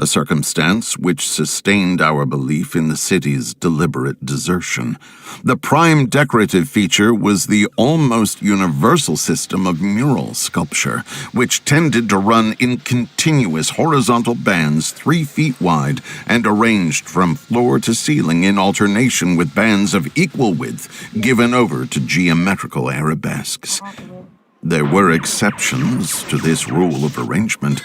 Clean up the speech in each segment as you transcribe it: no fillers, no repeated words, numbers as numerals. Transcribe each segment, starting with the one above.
a circumstance which sustained our belief in the city's deliberate desertion. The prime decorative feature was the almost universal system of mural sculpture, which tended to run in continuous horizontal bands 3 feet wide and arranged from floor to ceiling in alternation with bands of equal width given over to geometrical arabesques. There were exceptions to this rule of arrangement,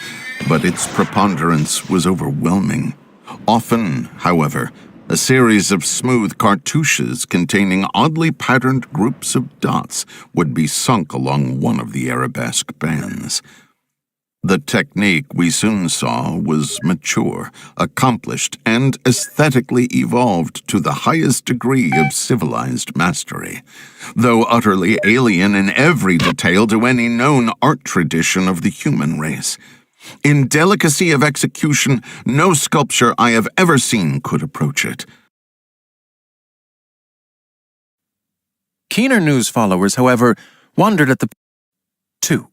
but its preponderance was overwhelming. Often, however, a series of smooth cartouches containing oddly patterned groups of dots would be sunk along one of the arabesque bands. The technique we soon saw was mature, accomplished, and aesthetically evolved to the highest degree of civilized mastery, though utterly alien in every detail to any known art tradition of the human race. In delicacy of execution, no sculpture I have ever seen could approach it. Keener news followers, however, wondered at the 2.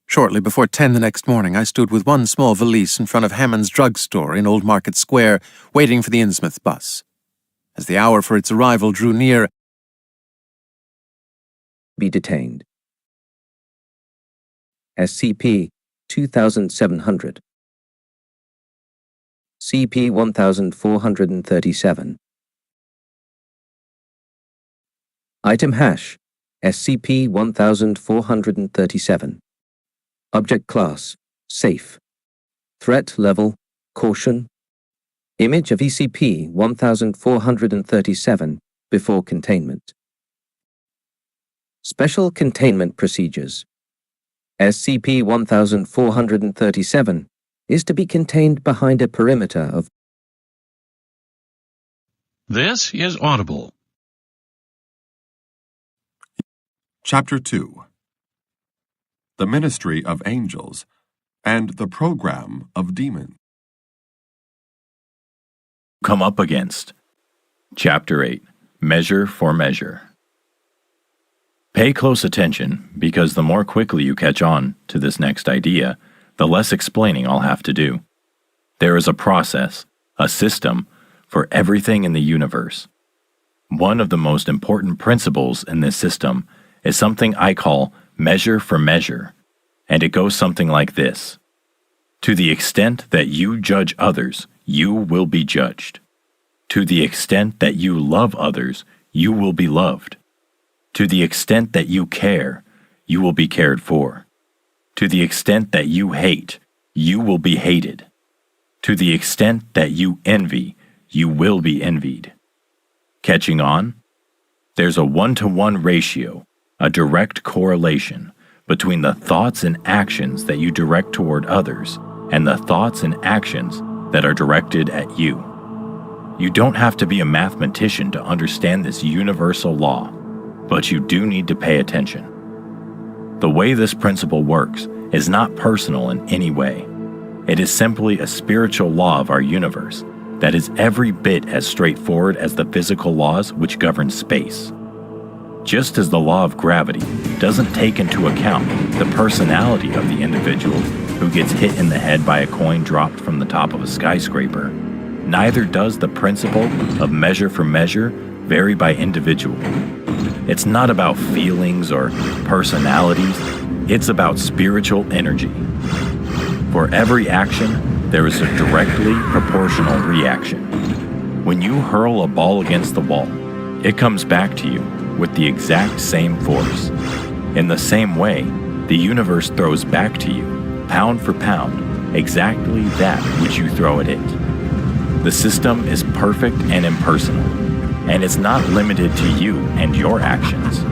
Shortly before 10 the next morning, I stood with one small valise in front of Hammond's drugstore in Old Market Square, waiting for the Innsmouth bus. As the hour for its arrival drew near, be detained. SCP 2700. CP 1437. Item hash SCP 1437. Object class safe. Threat level caution. Image of ECP 1437 before containment. Special containment procedures. SCP 1437 is to be contained behind a perimeter of. This is Audible. Chapter 2. The Ministry of Angels and the Program of Demons. Come up against. Chapter 8. Measure for Measure. Pay close attention, because the more quickly you catch on to this next idea, the less explaining I'll have to do. There is a process, a system, for everything in the universe. One of the most important principles in this system is something I call measure for measure, and it goes something like this. To the extent that you judge others, you will be judged. To the extent that you love others, you will be loved. To the extent that you care, you will be cared for. To the extent that you hate, you will be hated. To the extent that you envy, you will be envied. Catching on? There's a 1-to-1 ratio, a direct correlation between the thoughts and actions that you direct toward others and the thoughts and actions that are directed at you. You don't have to be a mathematician to understand this universal law, but you do need to pay attention. The way this principle works is not personal in any way. It is simply a spiritual law of our universe that is every bit as straightforward as the physical laws which govern space. Just as the law of gravity doesn't take into account the personality of the individual who gets hit in the head by a coin dropped from the top of a skyscraper, neither does the principle of measure for measure vary by individual. It's not about feelings or personalities, it's about spiritual energy. For every action, there is a directly proportional reaction. When you hurl a ball against the wall, it comes back to you with the exact same force. In the same way, the universe throws back to you, pound for pound, exactly that which you throw at it. The system is perfect and impersonal, and it's not limited to you and your actions.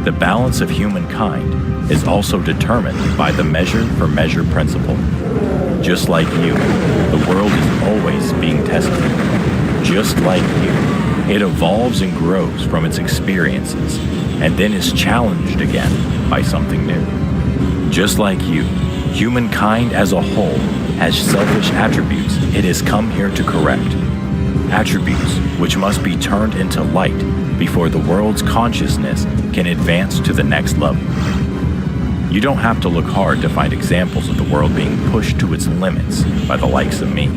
The balance of humankind is also determined by the measure for measure principle. Just like you, the world is always being tested. Just like you, it evolves and grows from its experiences, and then is challenged again by something new. Just like you, humankind as a whole has selfish attributes it has come here to correct. Attributes which must be turned into light before the world's consciousness can advance to the next level. You don't have to look hard to find examples of the world being pushed to its limits by the likes of me.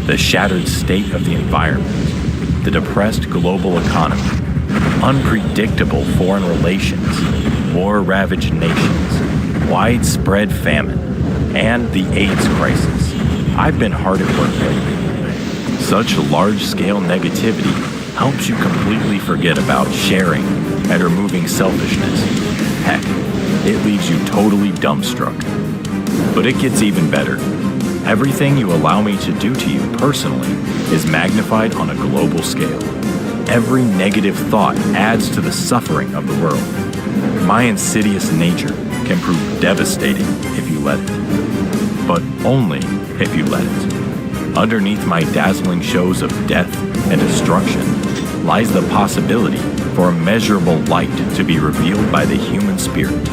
The shattered state of the environment, the depressed global economy, unpredictable foreign relations, war-ravaged nations, widespread famine, and the AIDS crisis. I've been hard at work lately. Such large-scale negativity helps you completely forget about sharing and removing selfishness. Heck, it leaves you totally dumbstruck. But it gets even better. Everything you allow me to do to you personally is magnified on a global scale. Every negative thought adds to the suffering of the world. My insidious nature can prove devastating if you let it. But only if you let it. Underneath my dazzling shows of death and destruction lies the possibility for immeasurable light to be revealed by the human spirit.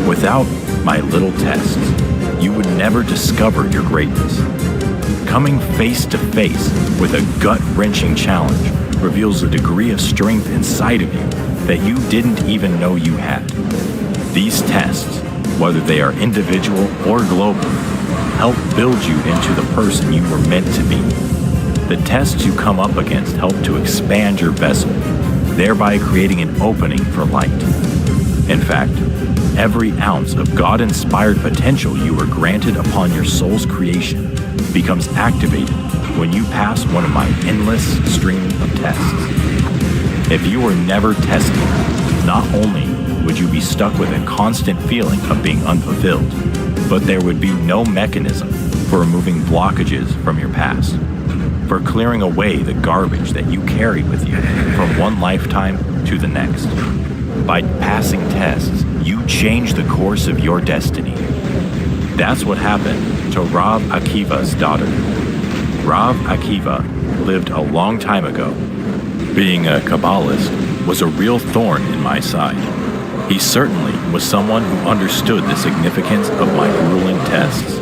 Without my little tests, you would never discover your greatness. Coming face to face with a gut-wrenching challenge reveals a degree of strength inside of you that you didn't even know you had. These tests, whether they are individual or global, help build you into the person you were meant to be. The tests you come up against help to expand your vessel, thereby creating an opening for light. In fact, every ounce of God-inspired potential you were granted upon your soul's creation becomes activated when you pass one of my endless stream of tests. If you were never tested, not only would you be stuck with a constant feeling of being unfulfilled, but there would be no mechanism for removing blockages from your past, for clearing away the garbage that you carry with you from one lifetime to the next. By passing tests, you change the course of your destiny. That's what happened to Rav Akiva's daughter. Rav Akiva lived a long time ago. Being a Kabbalist was a real thorn in my side. He certainly was someone who understood the significance of my grueling tests.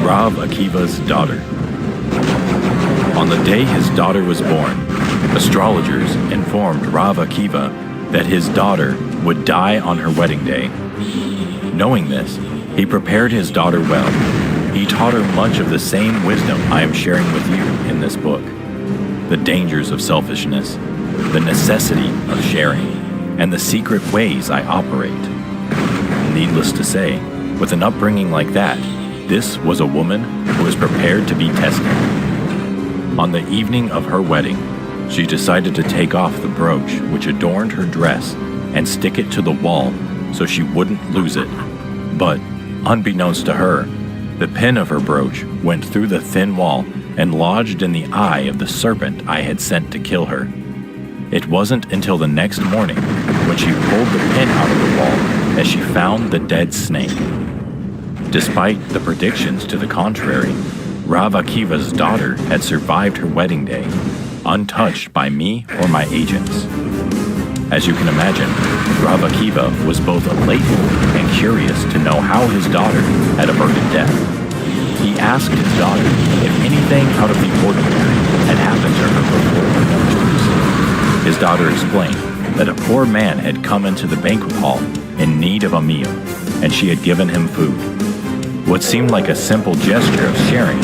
Rav Akiva's daughter. On the day his daughter was born, astrologers informed Rav Akiva that his daughter would die on her wedding day. Knowing this, he prepared his daughter well. He taught her much of the same wisdom I am sharing with you in this book. The dangers of selfishness, the necessity of sharing, and the secret ways I operate. Needless to say, with an upbringing like that, this was a woman who was prepared to be tested. On the evening of her wedding, she decided to take off the brooch which adorned her dress and stick it to the wall so she wouldn't lose it. But, unbeknownst to her, the pin of her brooch went through the thin wall and lodged in the eye of the serpent I had sent to kill her. It wasn't until the next morning, when she pulled the pin out of the wall, that she found the dead snake. Despite the predictions to the contrary, Rav Akiva's daughter had survived her wedding day, untouched by me or my agents. As you can imagine, Rav Akiva was both elated and curious to know how his daughter had averted death. He asked his daughter if anything out of the ordinary had happened to her before her nuptials. His daughter explained that a poor man had come into the banquet hall in need of a meal, and she had given him food. What seemed like a simple gesture of sharing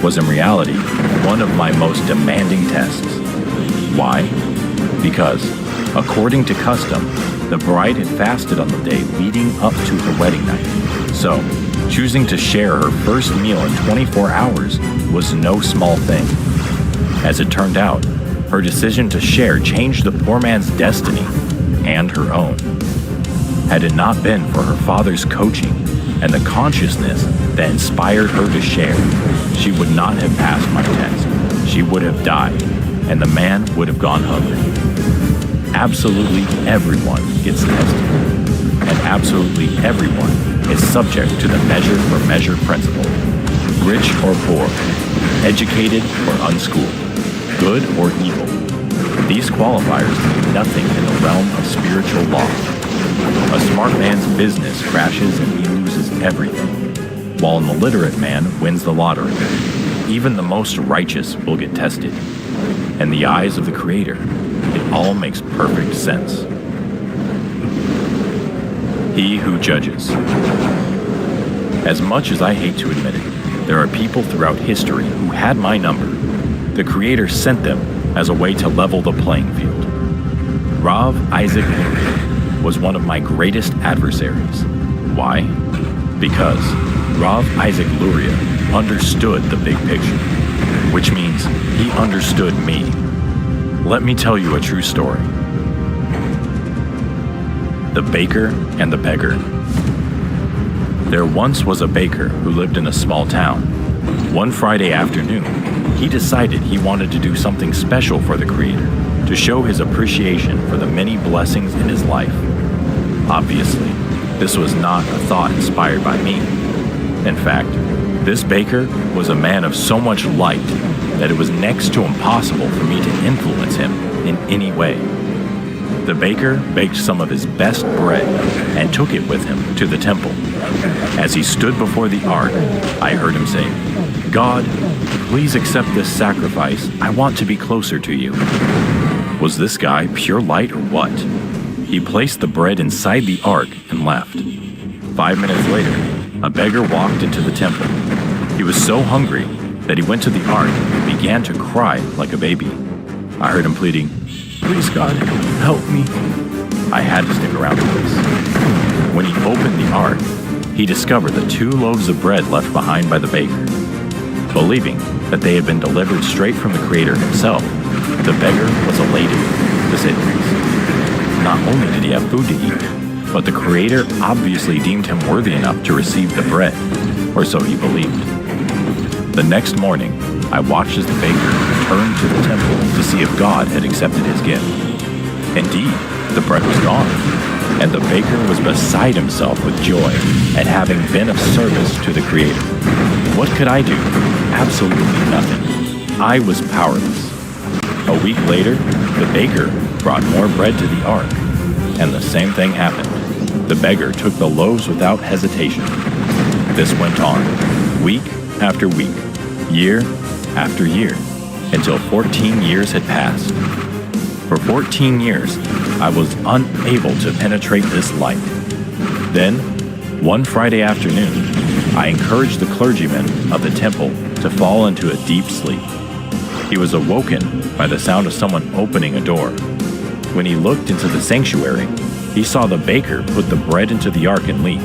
was in reality one of my most demanding tests. Why? Because, according to custom, the bride had fasted on the day leading up to her wedding night. So, choosing to share her first meal in 24 hours was no small thing. As it turned out, her decision to share changed the poor man's destiny and her own. Had it not been for her father's coaching and the consciousness that inspired her to share, she would not have passed my test. She would have died, and the man would have gone hungry. Absolutely everyone gets tested, and absolutely everyone is subject to the measure for measure principle. Rich or poor, educated or unschooled, good or evil. These qualifiers mean nothing in the realm of spiritual law. A smart man's business crashes and he loses everything, while an illiterate man wins the lottery. Even the most righteous will get tested. In the eyes of the Creator, it all makes perfect sense. He who judges. As much as I hate to admit it, there are people throughout history who had my number. The Creator sent them as a way to level the playing field. Rav Isaac Luria was one of my greatest adversaries. Why? Because Rav Isaac Luria understood the big picture, which means he understood me. Let me tell you a true story. The Baker and the Beggar. There once was a baker who lived in a small town. One Friday afternoon, he decided he wanted to do something special for the Creator, to show his appreciation for the many blessings in his life. Obviously, this was not a thought inspired by me. In fact, this baker was a man of so much light that it was next to impossible for me to influence him in any way. The baker baked some of his best bread and took it with him to the temple. As he stood before the ark, I heard him say, "God, please accept this sacrifice. I want to be closer to you." Was this guy pure light or what? He placed the bread inside the ark and left. 5 minutes later, a beggar walked into the temple. He was so hungry that he went to the ark and began to cry like a baby. I heard him pleading, "Please God, help me." I had to stick around for this. When he opened the ark, he discovered the 2 loaves of bread left behind by the baker. Believing that they had been delivered straight from the Creator himself, the beggar was elated, to say the least. Not only did he have food to eat, but the Creator obviously deemed him worthy enough to receive the bread, or so he believed. The next morning, I watched as the baker returned to the temple to see if God had accepted his gift. Indeed, the bread was gone, and the baker was beside himself with joy at having been of service to the Creator. What could I do? Absolutely nothing. I was powerless. A week later, the baker brought more bread to the ark, and the same thing happened. The beggar took the loaves without hesitation. This went on, week after week, year after year, until 14 years had passed. For 14 years, I was unable to penetrate this light. Then, one Friday afternoon, I encouraged the clergyman of the temple to fall into a deep sleep. He was awoken by the sound of someone opening a door. When he looked into the sanctuary, he saw the baker put the bread into the ark and leave.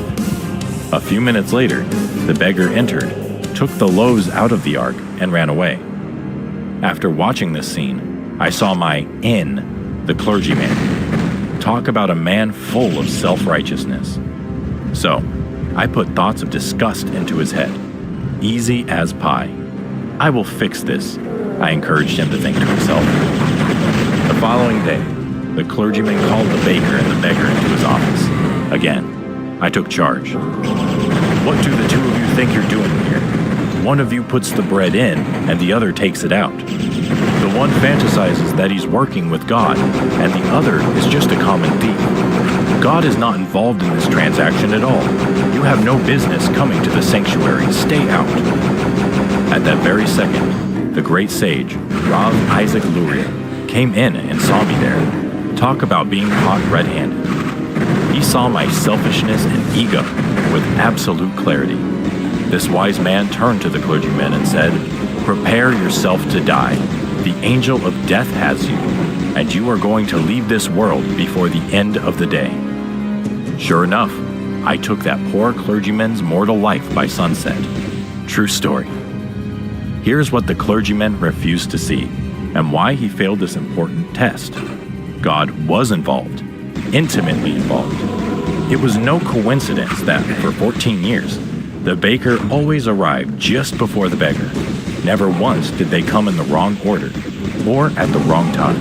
A few minutes later, the beggar entered, took the loaves out of the ark, and ran away. After watching this scene, I saw my the clergyman. Talk about a man full of self-righteousness. So, I put thoughts of disgust into his head. Easy as pie. I will fix this, I encouraged him to think to himself. The following day, the clergyman called the baker and the beggar into his office. Again, I took charge. "What do the 2 of you think you're doing here? One of you puts the bread in, and the other takes it out. The one fantasizes that he's working with God, and the other is just a common thief. God is not involved in this transaction at all. You have no business coming to the sanctuary. Stay out." At that very second, the great sage, Rav Isaac Luria, came in and saw me there. Talk about being caught red-handed. He saw my selfishness and ego with absolute clarity. This wise man turned to the clergyman and said, "Prepare yourself to die. The angel of death has you, and you are going to leave this world before the end of the day." Sure enough, I took that poor clergyman's mortal life by sunset. True story. Here's what the clergyman refused to see, and why he failed this important test. God was involved, intimately involved. It was no coincidence that, for 14 years, the baker always arrived just before the beggar. Never once did they come in the wrong order, or at the wrong time.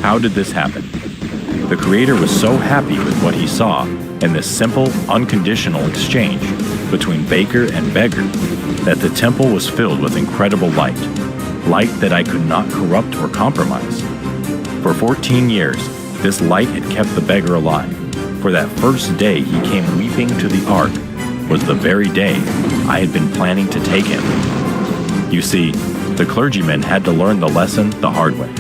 How did this happen? The Creator was so happy with what he saw in this simple, unconditional exchange between baker and beggar that the temple was filled with incredible light, light that I could not corrupt or compromise. For 14 years, this light had kept the beggar alive. For that first day he came weeping to the ark was the very day I had been planning to take him. You see, the clergyman had to learn the lesson the hard way.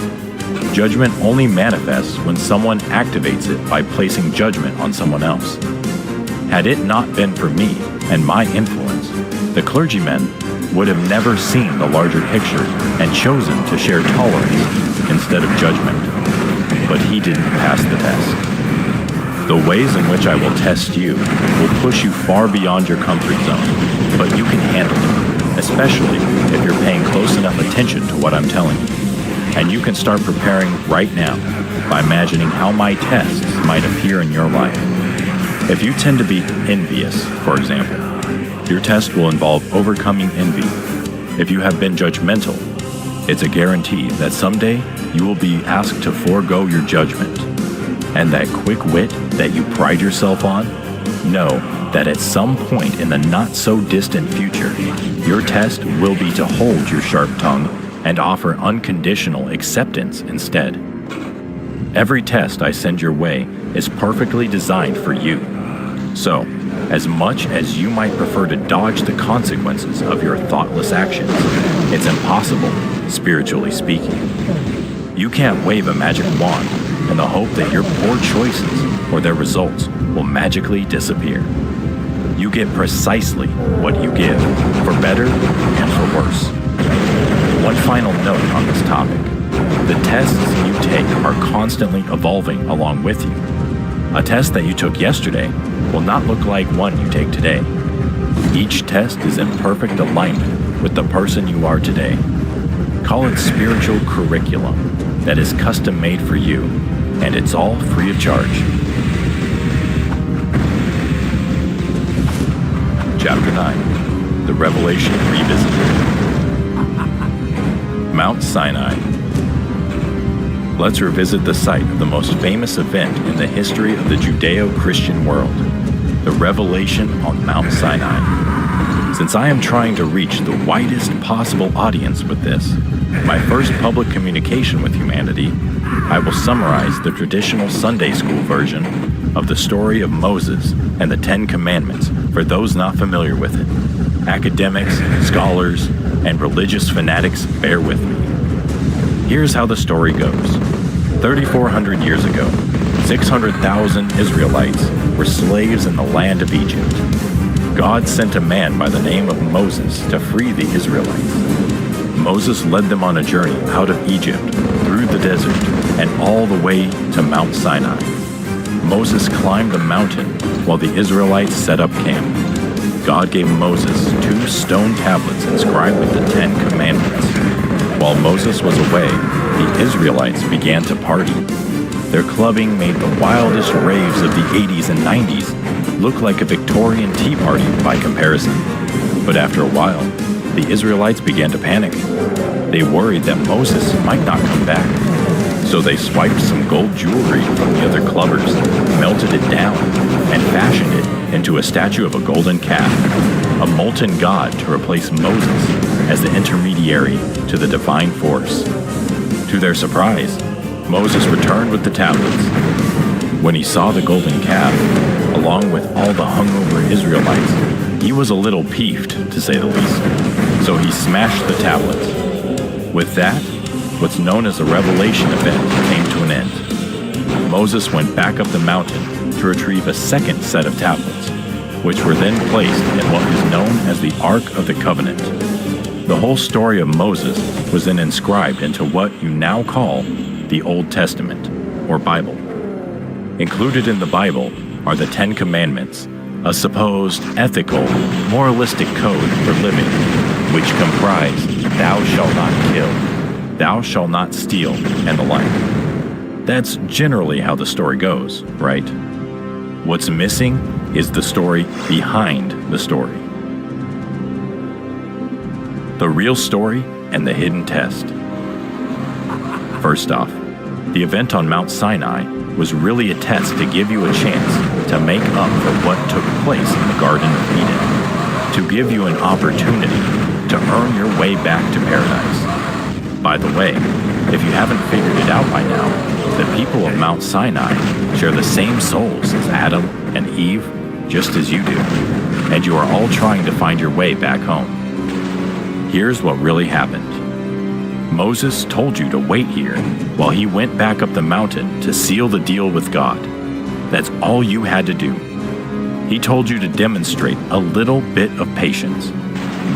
Judgment only manifests when someone activates it by placing judgment on someone else. Had it not been for me and my influence, the clergymen would have never seen the larger picture and chosen to share tolerance instead of judgment. But he didn't pass the test. The ways in which I will test you will push you far beyond your comfort zone, but you can handle it, especially if you're paying close enough attention to what I'm telling you. And you can start preparing right now by imagining how my tests might appear in your life. If you tend to be envious, for example, your test will involve overcoming envy. If you have been judgmental, it's a guarantee that someday you will be asked to forego your judgment. And that quick wit that you pride yourself on, know that at some point in the not-so-distant future, your test will be to hold your sharp tongue and offer unconditional acceptance instead. Every test I send your way is perfectly designed for you. So, as much as you might prefer to dodge the consequences of your thoughtless actions, it's impossible, spiritually speaking. You can't wave a magic wand in the hope that your poor choices or their results will magically disappear. You get precisely what you give, for better and for worse. One final note on this topic. The tests you take are constantly evolving along with you. A test that you took yesterday will not look like one you take today. Each test is in perfect alignment with the person you are today. Call it spiritual curriculum that is custom made for you, and it's all free of charge. Chapter 9. The Revelation Revisited. Mount Sinai. Let's revisit the site of the most famous event in the history of the Judeo-Christian world, the revelation on Mount Sinai. Since I am trying to reach the widest possible audience with this, my first public communication with humanity, I will summarize the traditional Sunday school version of the story of Moses and the Ten Commandments for those not familiar with it. Academics, scholars, and religious fanatics, bear with me. Here's how the story goes. 3,400 years ago, 600,000 Israelites were slaves in the land of Egypt. God sent a man by the name of Moses to free the Israelites. Moses led them on a journey out of Egypt, through the desert, and all the way to Mount Sinai. Moses climbed the mountain while the Israelites set up camp. God gave Moses 2 stone tablets inscribed with the 10 Commandments. While Moses was away, the Israelites began to party. Their clubbing made the wildest raves of the 80s and 90s look like a Victorian tea party by comparison. But after a while, the Israelites began to panic. They worried that Moses might not come back. So they swiped some gold jewelry from the other clubbers, melted it down, and fashioned it into a statue of a golden calf, a molten god to replace Moses as the intermediary to the divine force. To their surprise, Moses returned with the tablets. When he saw the golden calf, along with all the hungover Israelites, he was a little peeved, to say the least. So he smashed the tablets. With that, what's known as the Revelation event came to an end. Moses went back up the mountain to retrieve a second set of tablets, which were then placed in what is known as the Ark of the Covenant. The whole story of Moses was then inscribed into what you now call the Old Testament, or Bible. Included in the Bible are the 10 Commandments, a supposed ethical, moralistic code for living, which comprise "Thou shalt not kill," "Thou shalt not steal," and the like. That's generally how the story goes, right? What's missing is the story behind the story. The real story and the hidden test. First off, the event on Mount Sinai was really a test to give you a chance to make up for what took place in the Garden of Eden, to give you an opportunity to earn your way back to paradise. By the way, if you haven't figured it out by now, the people of Mount Sinai share the same souls as Adam and Eve, just as you do, and you are all trying to find your way back home. Here's what really happened. Moses told you to wait here while he went back up the mountain to seal the deal with God. That's all you had to do. He told you to demonstrate a little bit of patience.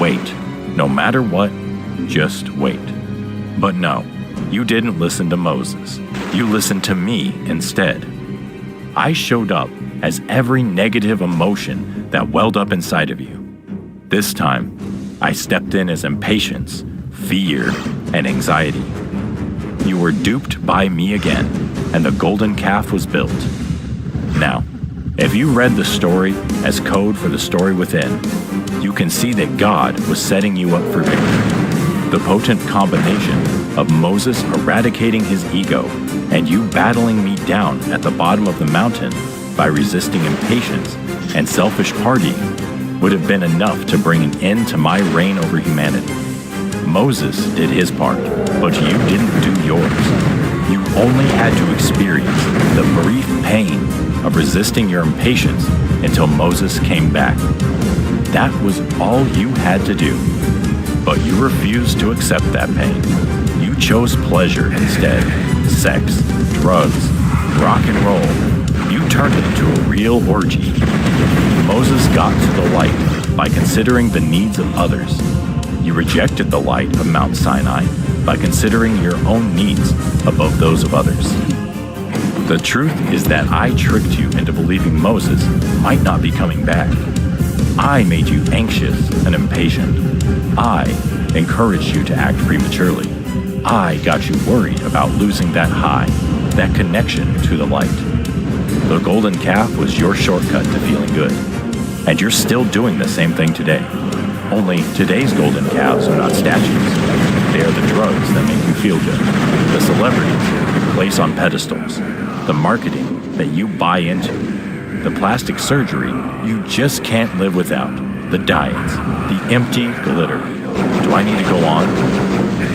Wait. No matter what, just wait. But no, you didn't listen to Moses. You listened to me instead. I showed up as every negative emotion that welled up inside of you. This time, I stepped in as impatience, fear, and anxiety. You were duped by me again, and the golden calf was built. Now, if you read the story as code for the story within, you can see that God was setting you up for victory. The potent combination of Moses eradicating his ego and you battling me down at the bottom of the mountain by resisting impatience and selfish partying would have been enough to bring an end to my reign over humanity. Moses did his part, but you didn't do yours. You only had to experience the brief pain of resisting your impatience until Moses came back. That was all you had to do. But you refused to accept that pain. You chose pleasure instead. Sex, drugs, rock and roll. You turned it into a real orgy. Moses got to the light by considering the needs of others. You rejected the light of Mount Sinai by considering your own needs above those of others. The truth is that I tricked you into believing Moses might not be coming back. I made you anxious and impatient. I encouraged you to act prematurely. I got you worried about losing that high, that connection to the light. The golden calf was your shortcut to feeling good. And you're still doing the same thing today. Only today's golden calves are not statues. They are the drugs that make you feel good, the celebrities you place on pedestals, the marketing that you buy into, the plastic surgery you just can't live without, the diets, the empty glitter. Do I need to go on?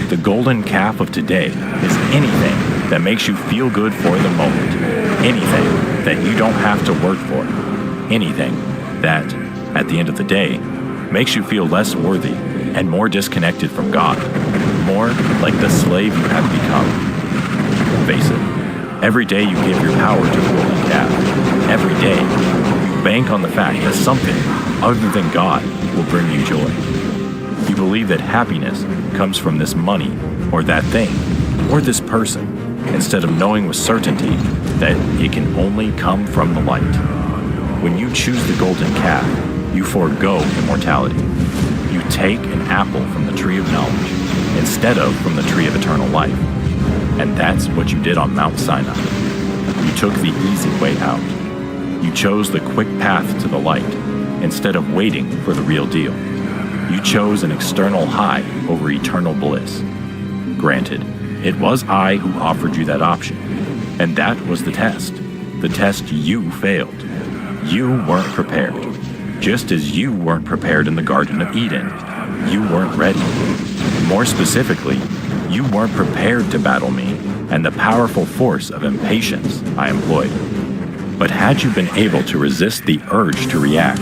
The golden calf of today is anything that makes you feel good for the moment, anything that you don't have to work for, anything that, at the end of the day, makes you feel less worthy and more disconnected from God, more like the slave you have become. Face it, every day you give your power to the golden calf. Every day, you bank on the fact that something other than God will bring you joy. You believe that happiness comes from this money, or that thing, or this person, instead of knowing with certainty that it can only come from the light. When you choose the golden calf, you forego immortality. You take an apple from the tree of knowledge instead of from the tree of eternal life. And that's what you did on Mount Sinai. You took the easy way out. You chose the quick path to the light instead of waiting for the real deal. You chose an external high over eternal bliss. Granted, it was I who offered you that option, and that was the test. The test you failed. You weren't prepared. Just as you weren't prepared in the Garden of Eden. You weren't ready. More specifically, you weren't prepared to battle me and the powerful force of impatience I employed. But had you been able to resist the urge to react,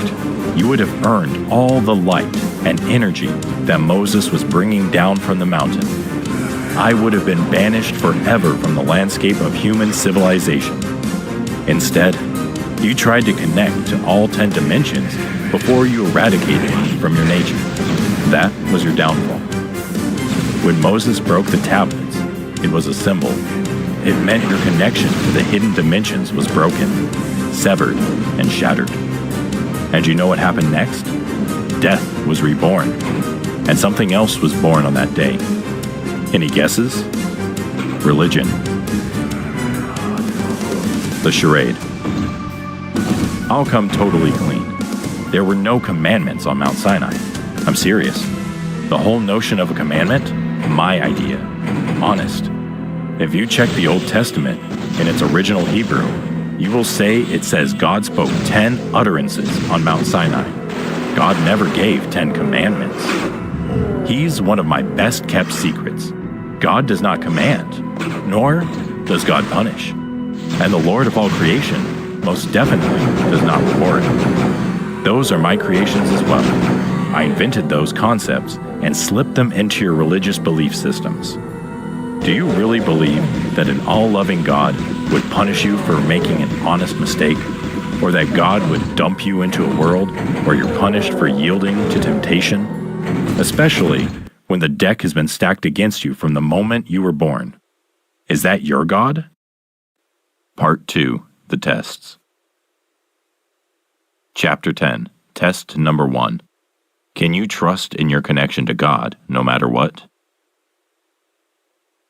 you would have earned all the light and energy that Moses was bringing down from the mountain. I would have been banished forever from the landscape of human civilization. Instead, you tried to connect to all 10 dimensions before you eradicated me from your nature. That was your downfall. When Moses broke the tablets, it was a symbol. It meant your connection to the hidden dimensions was broken, severed, and shattered. And you know what happened next? Death was reborn, and something else was born on that day. Any guesses? Religion. The charade. I'll come totally clean. There were no commandments on Mount Sinai. I'm serious. The whole notion of a commandment? My idea. Honest. If you check the Old Testament in its original Hebrew, you will say it says God spoke 10 utterances on Mount Sinai. God never gave 10 commandments. He's one of my best kept secrets. God does not command, nor does God punish. And the Lord of all creation most definitely does not reward. Those are my creations as well. I invented those concepts and slipped them into your religious belief systems. Do you really believe that an all-loving God would punish you for making an honest mistake? Or that God would dump you into a world where you're punished for yielding to temptation? Especially when the deck has been stacked against you from the moment you were born. Is that your God? Part 2, the tests. Chapter 10, test number 1. Can you trust in your connection to God no matter what?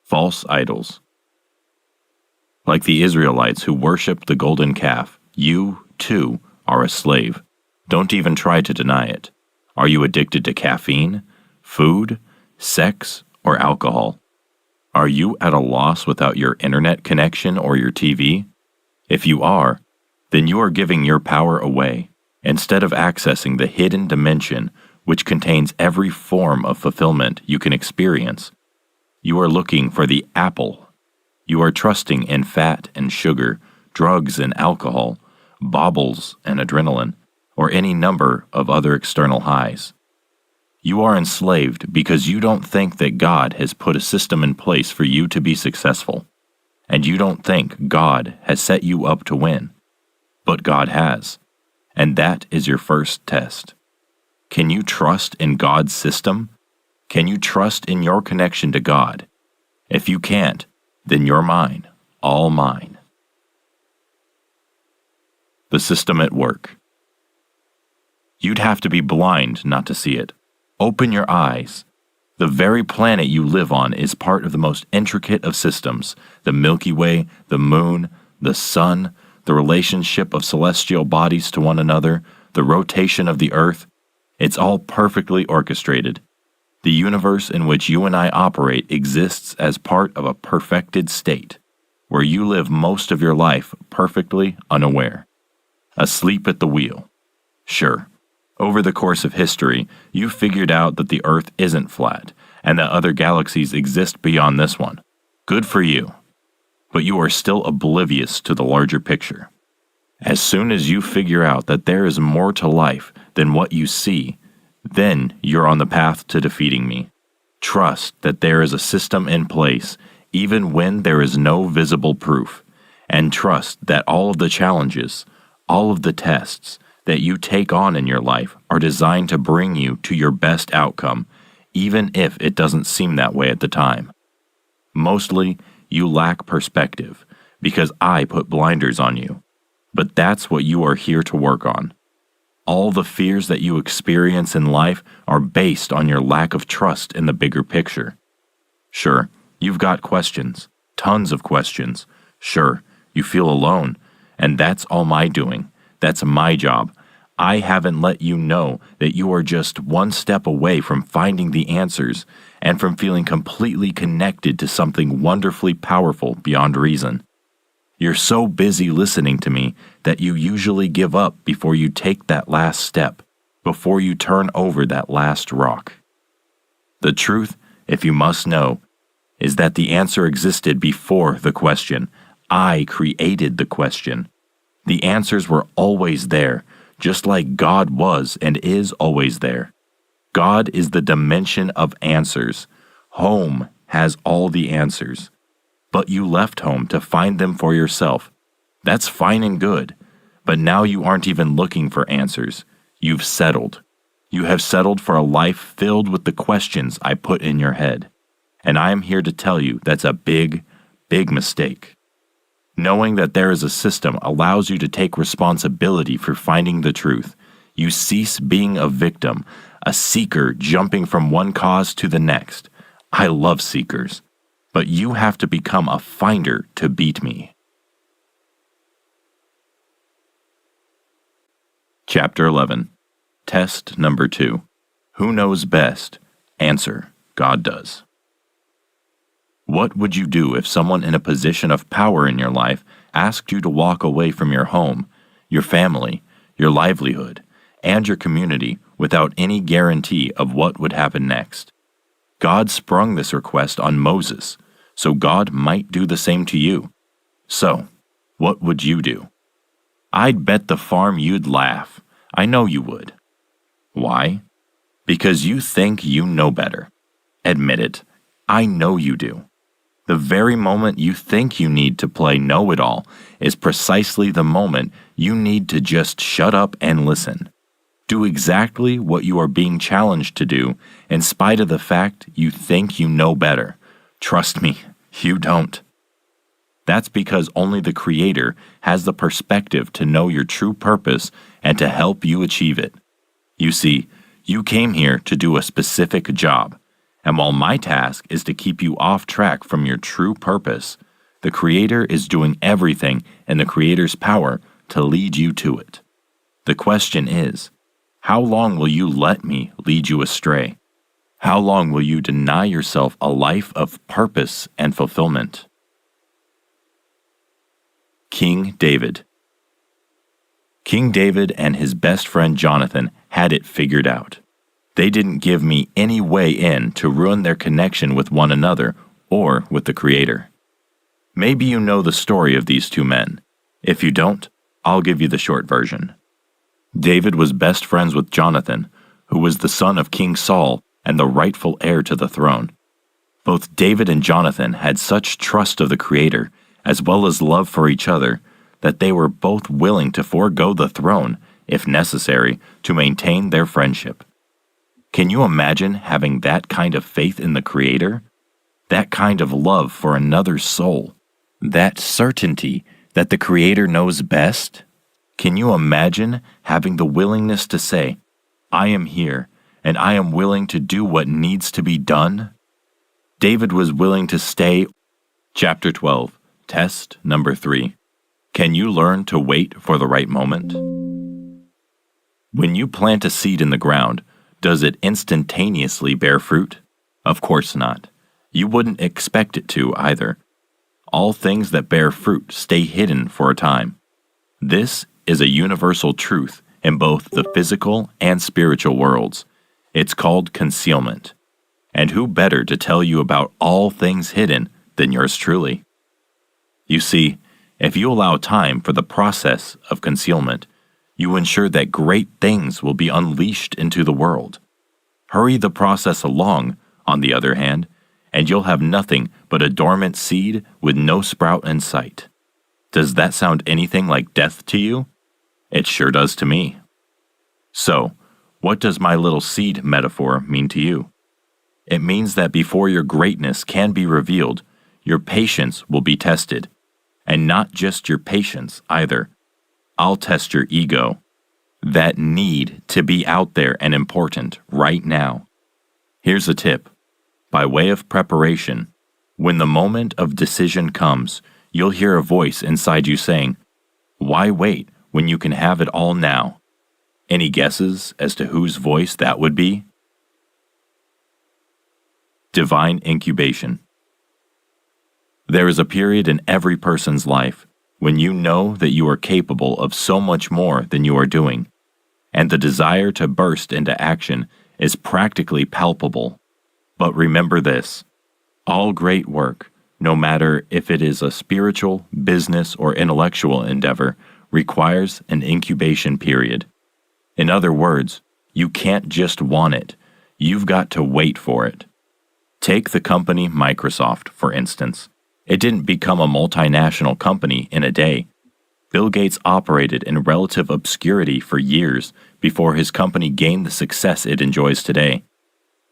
False idols. Like the Israelites who worshiped the golden calf, you, too, are a slave. Don't even try to deny it. Are you addicted to caffeine, food, sex, or alcohol? Are you at a loss without your internet connection or your TV? If you are, then you are giving your power away, instead of accessing the hidden dimension which contains every form of fulfillment you can experience. You are looking for the apple. You are trusting in fat and sugar, drugs and alcohol, baubles and adrenaline, or any number of other external highs. You are enslaved because you don't think that God has put a system in place for you to be successful, and you don't think God has set you up to win. But God has, and that is your first test. Can you trust in God's system? Can you trust in your connection to God? If you can't, then you're mine, all mine. The system at work. You'd have to be blind not to see it. Open your eyes. The very planet you live on is part of the most intricate of systems: the Milky Way, the moon, the sun, the relationship of celestial bodies to one another, the rotation of the earth. It's all perfectly orchestrated. The universe in which you and I operate exists as part of a perfected state, where you live most of your life perfectly unaware, asleep at the wheel. Sure, over the course of history, you figured out that the Earth isn't flat, and that other galaxies exist beyond this one. Good for you. But you are still oblivious to the larger picture. As soon as you figure out that there is more to life than what you see, then you're on the path to defeating me. Trust that there is a system in place, even when there is no visible proof, and trust that all of the challenges, all of the tests that you take on in your life are designed to bring you to your best outcome, even if it doesn't seem that way at the time. Mostly, you lack perspective, because I put blinders on you. But that's what you are here to work on. All the fears that you experience in life are based on your lack of trust in the bigger picture. Sure, you've got questions, tons of questions. Sure, you feel alone, and that's all my doing. That's my job. I haven't let you know that you are just one step away from finding the answers and from feeling completely connected to something wonderfully powerful beyond reason. You're so busy listening to me that you usually give up before you take that last step, before you turn over that last rock. The truth, if you must know, is that the answer existed before the question. I created the question. The answers were always there, just like God was and is always there. God is the dimension of answers. Home has all the answers. But you left home to find them for yourself. That's fine and good. But now you aren't even looking for answers. You've settled. You have settled for a life filled with the questions I put in your head. And I am here to tell you that's a big, big mistake. Knowing that there is a system allows you to take responsibility for finding the truth. You cease being a victim, a seeker jumping from one cause to the next. I love seekers, but you have to become a finder to beat me. Chapter 11. Test number 2. Who knows best? Answer: God does. What would you do if someone in a position of power in your life asked you to walk away from your home, your family, your livelihood, and your community without any guarantee of what would happen next? God sprung this request on Moses, so God might do the same to you. So, what would you do? I'd bet the farm you'd laugh. I know you would. Why? Because you think you know better. Admit it. I know you do. The very moment you think you need to play know-it-all is precisely the moment you need to just shut up and listen. Do exactly what you are being challenged to do, in spite of the fact you think you know better. Trust me, you don't. That's because only the Creator has the perspective to know your true purpose and to help you achieve it. You see, you came here to do a specific job, and while my task is to keep you off track from your true purpose, the Creator is doing everything in the Creator's power to lead you to it. The question is, how long will you let me lead you astray? How long will you deny yourself a life of purpose and fulfillment? King David. King David and his best friend Jonathan had it figured out. They didn't give me any way in to ruin their connection with one another or with the Creator. Maybe you know the story of these two men. If you don't, I'll give you the short version. David was best friends with Jonathan, who was the son of King Saul and the rightful heir to the throne. Both David and Jonathan had such trust of the Creator, as well as love for each other, that they were both willing to forego the throne, if necessary, to maintain their friendship. Can you imagine having that kind of faith in the Creator? That kind of love for another's soul? That certainty that the Creator knows best? Can you imagine having the willingness to say, I am here, and I am willing to do what needs to be done? David was willing to stay. Chapter 12. Test number 3. Can you learn to wait for the right moment? When you plant a seed in the ground, does it instantaneously bear fruit? Of course not. You wouldn't expect it to either. All things that bear fruit stay hidden for a time. This is a universal truth in both the physical and spiritual worlds. It's called concealment. And who better to tell you about all things hidden than yours truly? You see, if you allow time for the process of concealment, you ensure that great things will be unleashed into the world. Hurry the process along, on the other hand, and you'll have nothing but a dormant seed with no sprout in sight. Does that sound anything like death to you? It sure does to me. So, what does my little seed metaphor mean to you? It means that before your greatness can be revealed, your patience will be tested. And not just your patience either. I'll test your ego. That need to be out there and important right now. Here's a tip. By way of preparation, when the moment of decision comes, you'll hear a voice inside you saying, why wait when you can have it all now? Any guesses as to whose voice that would be? Divine incubation. There is a period in every person's life when you know that you are capable of so much more than you are doing, and the desire to burst into action is practically palpable. But remember this, all great work, no matter if it is a spiritual, business, or intellectual endeavor, requires an incubation period. In other words, you can't just want it, you've got to wait for it. Take the company Microsoft, for instance. It didn't become a multinational company in a day. Bill Gates operated in relative obscurity for years before his company gained the success it enjoys today.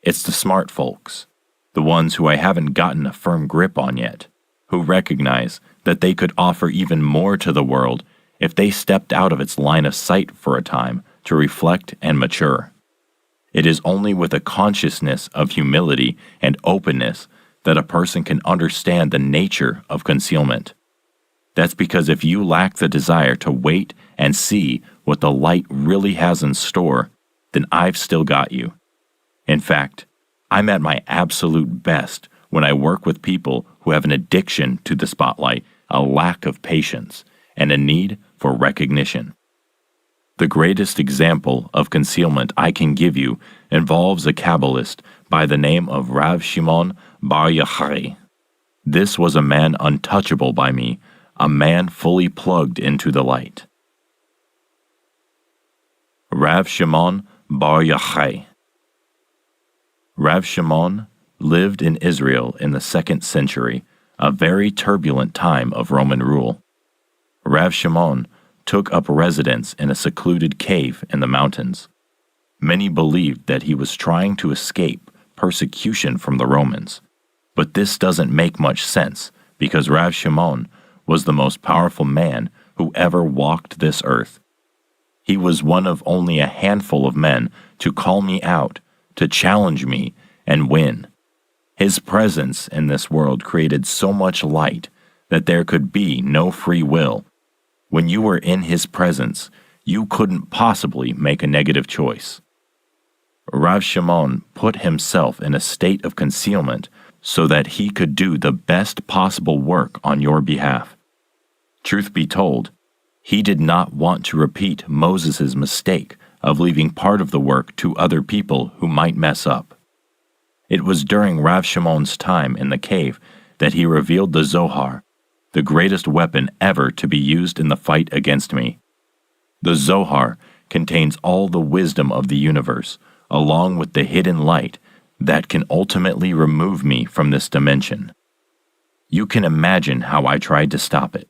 It's the smart folks, the ones who I haven't gotten a firm grip on yet, who recognize that they could offer even more to the world if they stepped out of its line of sight for a time to reflect and mature. It is only with a consciousness of humility and openness that a person can understand the nature of concealment. That's because if you lack the desire to wait and see what the light really has in store, then I've still got you. In fact, I'm at my absolute best when I work with people who have an addiction to the spotlight, a lack of patience, and a need for recognition. The greatest example of concealment I can give you involves a Kabbalist by the name of Rav Shimon Bar Yochai. This was a man untouchable by me, a man fully plugged into the light. Rav Shimon Bar Yochai. Rav Shimon lived in Israel in the 2nd century, a very turbulent time of Roman rule. Rav Shimon took up residence in a secluded cave in the mountains. Many believed that he was trying to escape persecution from the Romans, but this doesn't make much sense because Rav Shimon was the most powerful man who ever walked this earth. He was one of only a handful of men to call me out, to challenge me, and win. His presence in this world created so much light that there could be no free will. When you were in his presence, you couldn't possibly make a negative choice. Rav Shimon put himself in a state of concealment so that he could do the best possible work on your behalf. Truth be told, he did not want to repeat Moses' mistake of leaving part of the work to other people who might mess up. It was during Rav Shimon's time in the cave that he revealed the Zohar, the greatest weapon ever to be used in the fight against me. The Zohar contains all the wisdom of the universe, along with the hidden light that can ultimately remove me from this dimension. You can imagine how I tried to stop it.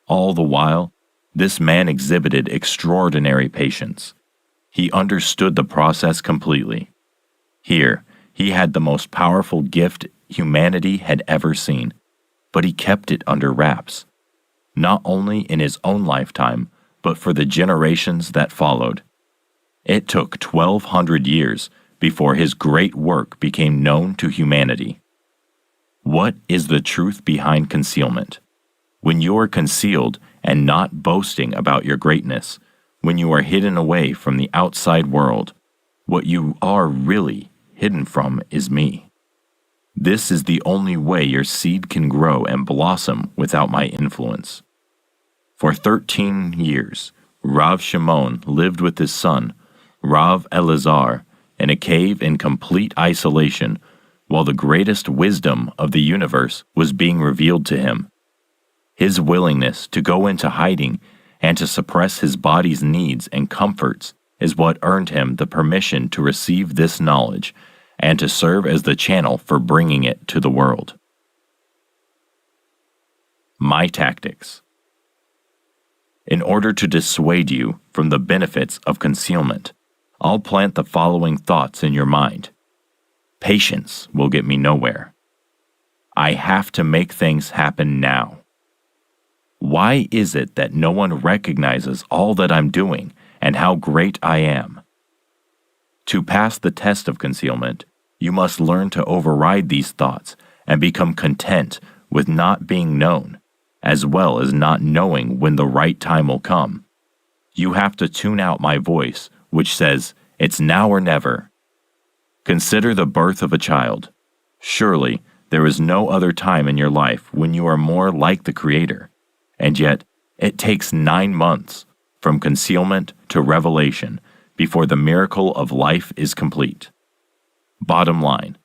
All the while, this man exhibited extraordinary patience. He understood the process completely. Here, he had the most powerful gift humanity had ever seen, but he kept it under wraps, not only in his own lifetime, but for the generations that followed. It took 1,200 years before his great work became known to humanity. What is the truth behind concealment? When you are concealed and not boasting about your greatness, when you are hidden away from the outside world, what you are really hidden from is me. This is the only way your seed can grow and blossom without my influence. For 13 years, Rav Shimon lived with his son, Rav Elazar, in a cave in complete isolation, while the greatest wisdom of the universe was being revealed to him. His willingness to go into hiding and to suppress his body's needs and comforts is what earned him the permission to receive this knowledge and to serve as the channel for bringing it to the world. My tactics. In order to dissuade you from the benefits of concealment, I'll plant the following thoughts in your mind. Patience will get me nowhere. I have to make things happen now. Why is it that no one recognizes all that I'm doing and how great I am? To pass the test of concealment, you must learn to override these thoughts and become content with not being known, as well as not knowing when the right time will come. You have to tune out my voice, which says, "It's now or never." Consider the birth of a child. Surely, there is no other time in your life when you are more like the Creator. And yet, it takes 9 months from concealment to revelation before the miracle of life is complete. Bottom line,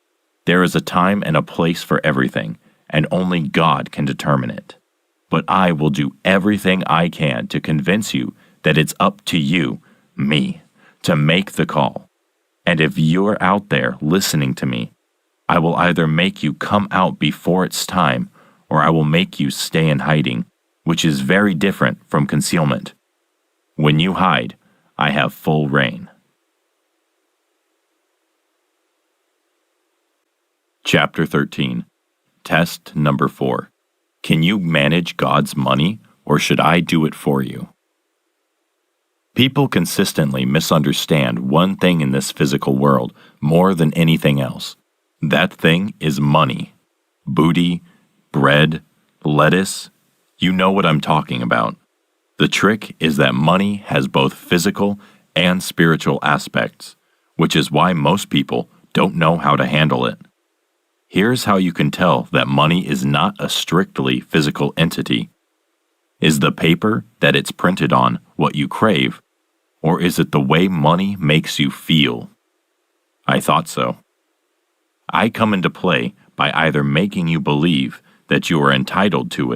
there is a time and a place for everything, and only God can determine it. But I will do everything I can to convince you that it's up to you, me, to make the call. And if you're out there listening to me, I will either make you come out before it's time, or I will make you stay in hiding, which is very different from concealment. When you hide, I have full reign. Chapter 13. Test number 4. Can you manage God's money, or should I do it for you? People consistently misunderstand one thing in this physical world more than anything else. That thing is money. Booty, bread, lettuce. You know what I'm talking about. The trick is that money has both physical and spiritual aspects, which is why most people don't know how to handle it. Here's how you can tell that money is not a strictly physical entity. Is the paper that it's printed on what you crave, or is it the way money makes you feel? I thought so. I come into play by either making you believe that you are entitled to it